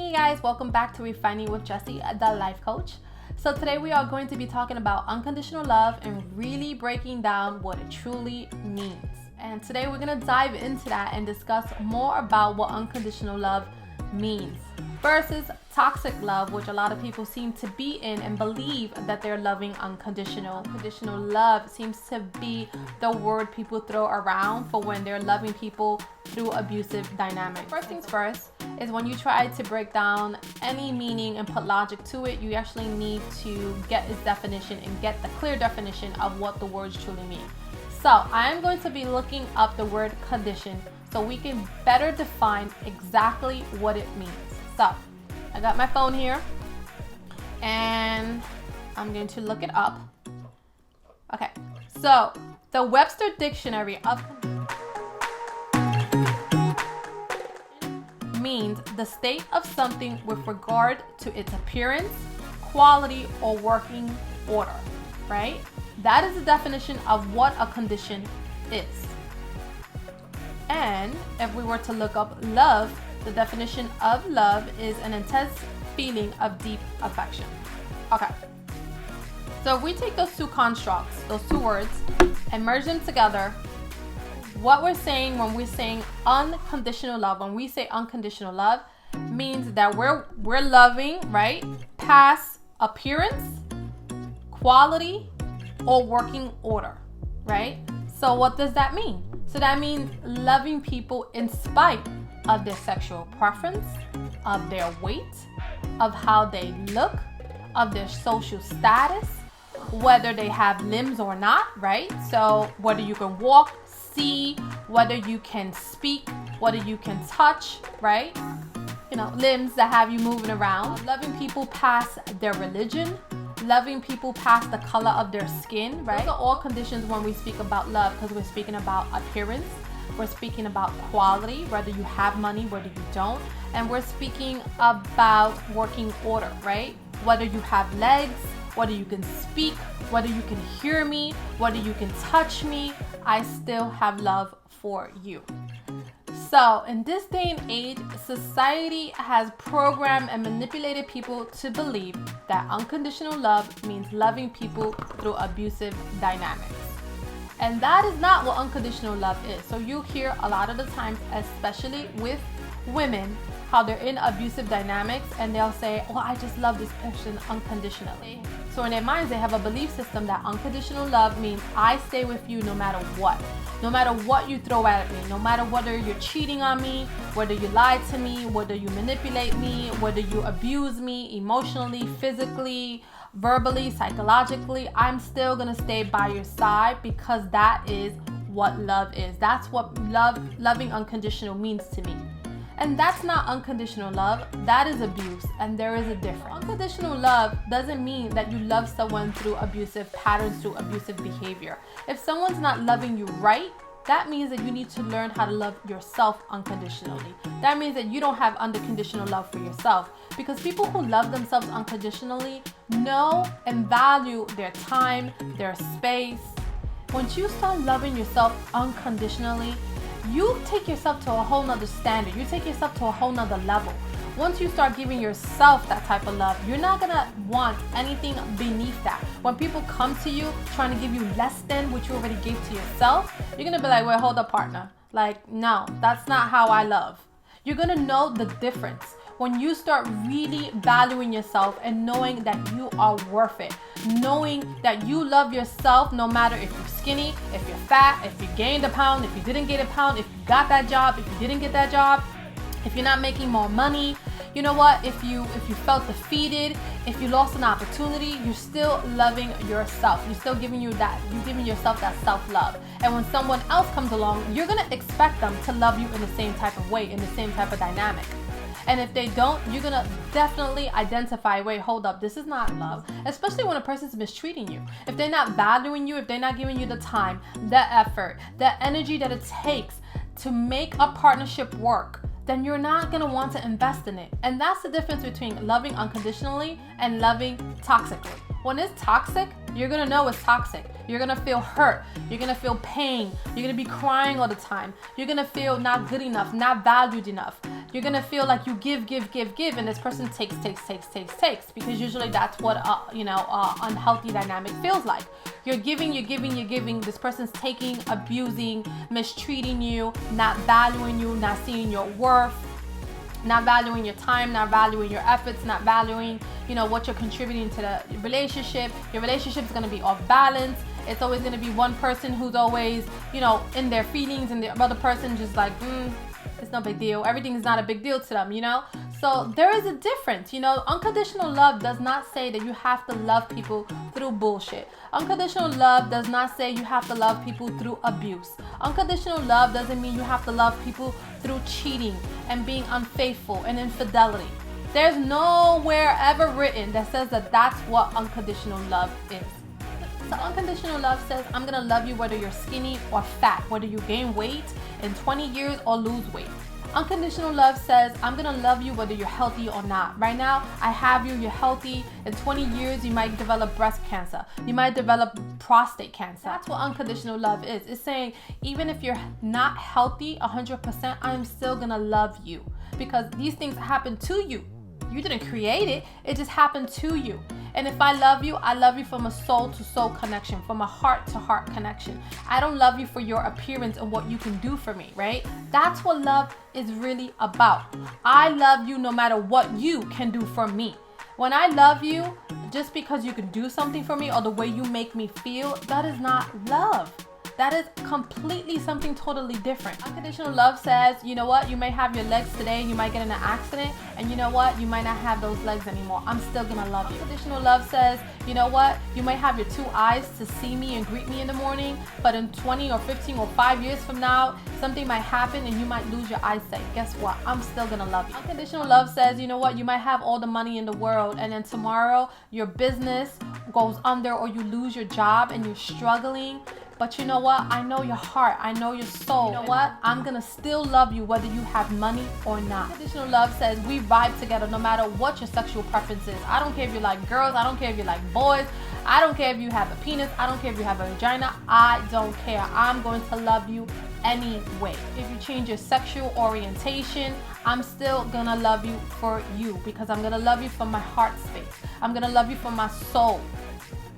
Hey guys, welcome back to Refining with Jessie, the life coach. So today we are going to be talking about unconditional love and really breaking down what it truly means. And today we're going to dive into that and discuss more about what unconditional love means versus toxic love, which a lot of people seem to be in and believe that they're loving unconditional. Unconditional love seems to be the word people throw around for when they're loving people through abusive dynamics. First things first is when you try to break down any meaning and put logic to it, you actually need to get its definition and get the clear definition of what the words truly mean. So I am going to be looking up the word condition so we can better define exactly what it means. So I got my phone here and I'm going to look it up. Okay, so the Webster Dictionary of means the state of something with regard to its appearance, quality, or working order, right? That is the definition of what a condition is. And if we were to look up love, the definition of love is an intense feeling of deep affection. Okay. So if we take those two constructs, those two words, and merge them together, what we're saying when we're saying unconditional love, when we say unconditional love, means that we're loving, right, past appearance, quality, or working order, right? So what does that mean? So that means loving people in spite of their sexual preference, of their weight, of how they look, of their social status, whether they have limbs or not, right? So whether you can walk, see, whether you can speak, whether you can touch, right? You know, limbs that have you moving around. Loving people past their religion, loving people past the color of their skin, right? Those are all conditions when we speak about love, because we're speaking about appearance, we're speaking about quality, whether you have money, whether you don't, and we're speaking about working order, right? Whether you have legs, whether you can speak, whether you can hear me, whether you can touch me, I still have love for you. So in this day and age, society has programmed and manipulated people to believe that unconditional love means loving people through abusive dynamics. And that is not what unconditional love is. So you hear a lot of the times, especially with women, how they're in abusive dynamics and they'll say, oh, I just love this person unconditionally. So in their minds, they have a belief system that unconditional love means I stay with you no matter what. No matter what you throw at me, no matter whether you're cheating on me, whether you lie to me, whether you manipulate me, whether you abuse me emotionally, physically, verbally, psychologically, I'm still gonna stay by your side because that is what love is. That's what loving unconditional means to me. And that's not unconditional love, that is abuse, and there is a difference. Unconditional love doesn't mean that you love someone through abusive patterns, through abusive behavior. If someone's not loving you right, that means that you need to learn how to love yourself unconditionally. That means that you don't have unconditional love for yourself. Because people who love themselves unconditionally know and value their time, their space. Once you start loving yourself unconditionally, you take yourself to a whole nother standard. You take yourself to a whole nother level. Once you start giving yourself that type of love, you're not gonna want anything beneath that. When people come to you trying to give you less than what you already gave to yourself, you're gonna be like, wait, hold up, partner. Like, no, that's not how I love. You're gonna know the difference when you start really valuing yourself and knowing that you are worth it. Knowing that you love yourself no matter if you're skinny, if you're fat, if you gained a pound, if you didn't get a pound, if you got that job, if you didn't get that job, if you're not making more money, you know what, if you felt defeated, if you lost an opportunity, you're still loving yourself. You're still giving yourself that self-love. And when someone else comes along, you're gonna expect them to love you in the same type of way, in the same type of dynamic. And if they don't, you're gonna definitely identify, wait, hold up, this is not love. Especially when a person's mistreating you. If they're not valuing you, if they're not giving you the time, the effort, the energy that it takes to make a partnership work, then you're not gonna want to invest in it. And that's the difference between loving unconditionally and loving toxically. When it's toxic, you're gonna know it's toxic. You're gonna feel hurt. You're gonna feel pain. You're gonna be crying all the time. You're gonna feel not good enough, not valued enough. You're gonna feel like you give, and this person takes, because usually that's what unhealthy dynamic feels like. You're giving. This person's taking, abusing, mistreating you, not valuing you, not seeing your worth, not valuing your time, not valuing your efforts, not valuing, what you're contributing to the relationship. Your relationship is going to be off balance. It's always going to be one person who's always, in their feelings, and the other person just like, it's no big deal. Everything is not a big deal to them, So there is a difference, Unconditional love does not say that you have to love people through bullshit. Unconditional love does not say you have to love people through abuse. Unconditional love doesn't mean you have to love people through cheating and being unfaithful and infidelity. There's nowhere ever written that says that that's what unconditional love is. So unconditional love says, I'm going to love you whether you're skinny or fat, whether you gain weight in 20 years or lose weight. Unconditional love says, I'm going to love you whether you're healthy or not. Right now, I have you, you're healthy. In 20 years, you might develop breast cancer. You might develop prostate cancer. That's what unconditional love is. It's saying, even if you're not healthy 100%, I'm still going to love you, because these things happen to you. You didn't create it. It just happened to you. And if I love you from a soul-to-soul connection, from a heart-to-heart connection. I don't love you for your appearance and what you can do for me, right? That's what love is really about. I love you no matter what you can do for me. When I love you, just because you can do something for me or the way you make me feel, that is not love. That is completely something totally different. Unconditional love says, you know what? You may have your legs today, you might get in an accident, and you know what? You might not have those legs anymore. I'm still gonna love you. Unconditional love says, you know what? You might have your two eyes to see me and greet me in the morning, but in 20 or 15 or 5 years from now, something might happen and you might lose your eyesight. Guess what? I'm still gonna love you. Unconditional love says, you know what? You might have all the money in the world, and then tomorrow your business goes under or you lose your job and you're struggling. But you know what? I know your heart. I know your soul. You know what? I'm going to still love you whether you have money or not. Unconditional love says we vibe together no matter what your sexual preference is. I don't care if you like girls. I don't care if you like boys. I don't care if you have a penis. I don't care if you have a vagina. I don't care. I'm going to love you anyway. If you change your sexual orientation, I'm still going to love you for you, because I'm going to love you from my heart space. I'm going to love you from my soul.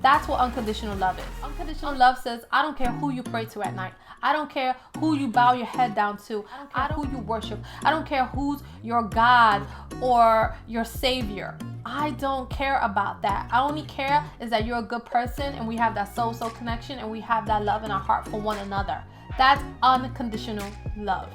That's what unconditional love is. Unconditional love says, I don't care who you pray to at night. I don't care who you bow your head down to. I don't care who you worship. I don't care who's your God or your Savior. I don't care about that. I only care is that you're a good person and we have that soul-soul connection and we have that love in our heart for one another. That's unconditional love.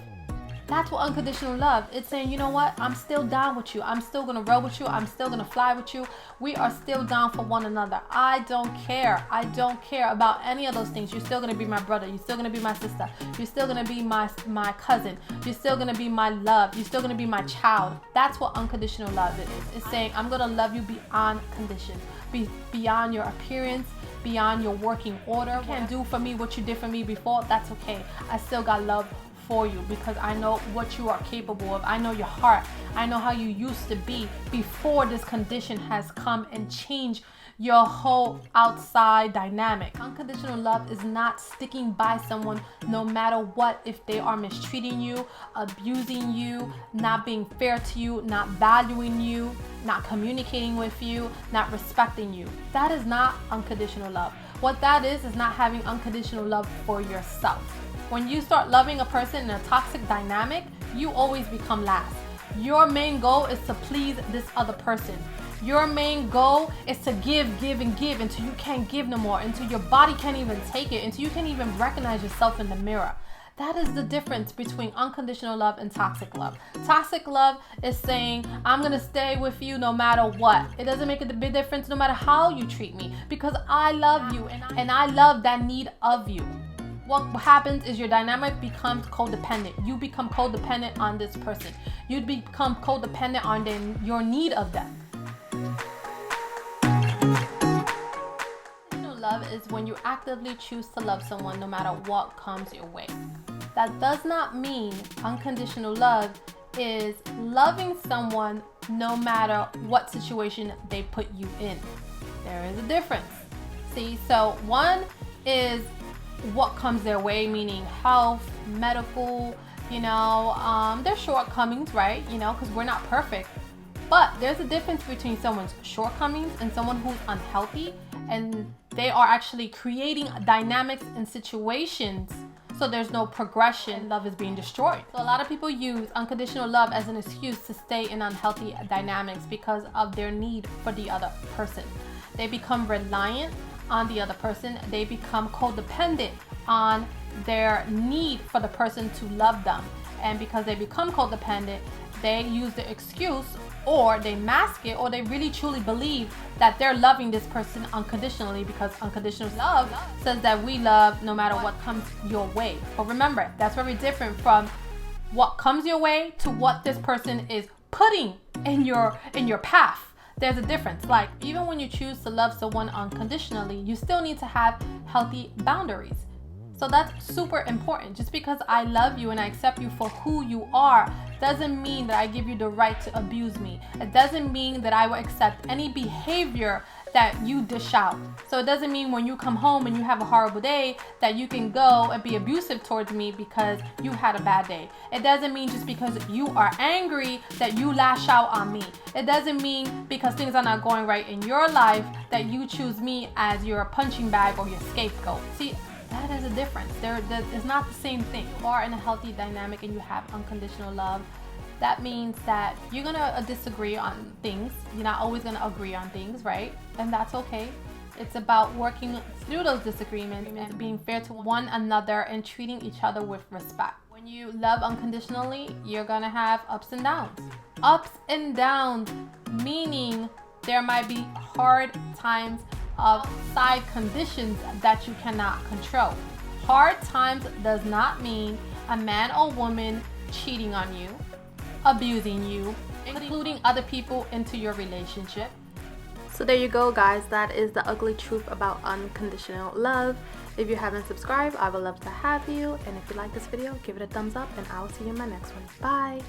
That's what unconditional love. It's saying, you know what? I'm still down with you. I'm still going to roll with you. I'm still going to fly with you. We are still down for one another. I don't care. I don't care about any of those things. You're still going to be my brother. You're still going to be my sister. You're still going to be my cousin. You're still going to be my love. You're still going to be my child. That's what unconditional love is. It's saying, I'm going to love you beyond conditions, beyond your appearance, beyond your working order. You can't do for me what you did for me before. That's okay. I still got love for you, because I know what you are capable of. I know your heart. I know how you used to be before this condition has come and changed your whole outside dynamic. Unconditional love is not sticking by someone no matter what. If they are mistreating you, abusing you, not being fair to you, not valuing you, not communicating with you, not respecting you. That is not unconditional love. What that is not having unconditional love for yourself. When you start loving a person in a toxic dynamic, you always become last. Your main goal is to please this other person. Your main goal is to give until you can't give no more, until your body can't even take it, until you can't even recognize yourself in the mirror. That is the difference between unconditional love and toxic love. Toxic love is saying, I'm going to stay with you no matter what. It doesn't make a big difference no matter how you treat me, because I love you and I love that need of you. What happens is your dynamic becomes codependent. You become codependent on this person. You become codependent on your need of them. Unconditional love is when you actively choose to love someone no matter what comes your way. That does not mean unconditional love is loving someone no matter what situation they put you in. There is a difference. See, so one is what comes their way, meaning health, medical, their shortcomings, right? Because we're not perfect. But there's a difference between someone's shortcomings and someone who's unhealthy, and they are actually creating dynamics and situations so there's no progression. Love is being destroyed. So a lot of people use unconditional love as an excuse to stay in unhealthy dynamics because of their need for the other person. They become reliant on the other person. They become codependent on their need for the person to love them. And because they become codependent, they use the excuse, or they mask it, or they really truly believe that they're loving this person unconditionally, because unconditional love says that we love no matter what comes your way. But remember, that's very different from what comes your way to what this person is putting in your path. There's a difference. Like, even when you choose to love someone unconditionally, you still need to have healthy boundaries. So that's super important. Just because I love you and I accept you for who you are doesn't mean that I give you the right to abuse me. It doesn't mean that I will accept any behavior that you dish out. So it doesn't mean when you come home and you have a horrible day that you can go and be abusive towards me because you had a bad day. It doesn't mean just because you are angry that you lash out on me. It doesn't mean because things are not going right in your life that you choose me as your punching bag or your scapegoat. See, that is a difference. It's not the same thing. You are in a healthy dynamic and you have unconditional love. That means that you're gonna disagree on things. You're not always gonna agree on things, right? And that's okay. It's about working through those disagreements and being fair to one another and treating each other with respect. When you love unconditionally, you're gonna have ups and downs. Ups and downs, meaning there might be hard times of side conditions that you cannot control. Hard times does not mean a man or woman cheating on you, abusing you, including other people into your relationship. So there you go, guys. That is the ugly truth about unconditional love. If you haven't subscribed, I would love to have you. And if you like this video, give it a thumbs up, and I will see you in my next one. Bye.